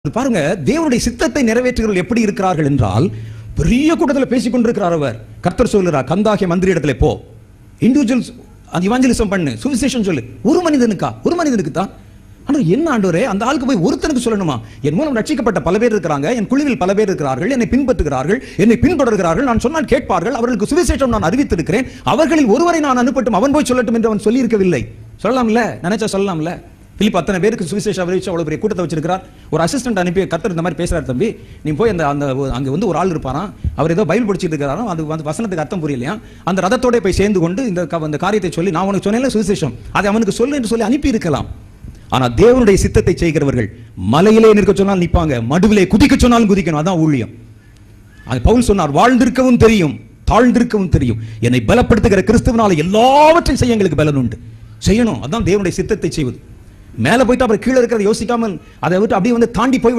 பாருங்க, தேவனுடைய சித்தத்தை நிறைவேற்றுகிறவர்கள் எப்படி இருக்கிறார்கள் என்றால், பெரிய கூட்டத்தில் பேசிக் கொண்டிருக்கிறார் அவர். கர்த்தர் சொல்லுறார், கந்தாகிய மந்திரி இடத்துல போ, இண்டிவிஜுவல்ஸ் அந்த இவாஞ்சலிசம் பண்ணு, சுவிசேஷம் சொல்லு. ஒரு மனிதனுக்கு தான். ஆனால் என்ன ஆண்டவரே, அந்த ஆளுக்கு போய் ஒருத்தனுக்கு சொல்லணுமா? என் மூலம் ரட்சிக்கப்பட்ட பல பேர் இருக்கிறாங்க, என் குழுவில் பல பேர் இருக்கிறார்கள், என்னை பின்பற்றுகிறார்கள், என்னை பின்தொடர்கிறார்கள், நான் சொன்னால் கேட்பார்கள், அவர்களுக்கு சுவிசேஷம் நான் அறிவித்திருக்கிறேன், அவர்களில் ஒருவரை நான் அனுப்பட்டும், அவன் போய் சொல்லட்டும் என்று அவன் சொல்லி இருக்கவில்லை. சொல்லலாம்ல, நினைச்சா சொல்லலாம்ல. பிலிப் அத்தனை பேருக்கு சுவிசேஷம் அறிவிச்சு அவ்வளவு பெரிய கூட்டத்தை வச்சிருக்கிறார். ஒரு அசிஸ்டன்ட் அனுப்பி, கர்த்தர் இந்த மாதிரி பேசுறாரு தம்பி, நீ போய் அந்த அங்க வந்து ஒரு ஆள் இருப்பாராம், அவர் ஏதோ பைபிள் படிச்சிட்டு இருக்கிறாரோ, அது வந்து வசனத்துக்கு அர்த்தம் புரியலையா, அந்த ரதத்தோட போய் சேர்ந்து கொண்டு இந்த காரியத்தை சொல்லி, நான் உனக்கு சொன்னேன்ல சுவிசேஷம், அதை அவனுக்கு சொல்லு என்று சொல்லி அனுப்பி இருக்கலாம். ஆனா தேவனுடைய சித்தத்தை செய்கிறவர்கள் மலையிலே நிற்க சொன்னால் நிற்பாங்க, மடுவிலே குதிக்க சொன்னாலும் குதிக்கணும். அதான் ஊழியம். அது பவுல் சொன்னார், வாழ்ந்திருக்கவும் தெரியும், தாழ்ந்திருக்கவும் தெரியும், என்னை பலப்படுத்துகிற கிறிஸ்துவனால எல்லாவற்றையும் செய்ய எங்களுக்கு பலன் உண்டு. செய்யணும். அதான் தேவனுடைய சித்தத்தை செய்வது. மேல போயிட்டு அப்புறம் கீழே இருக்கிறத யோசிக்காமல் அதை விட்டு அப்படியே வந்து தாண்டி போய்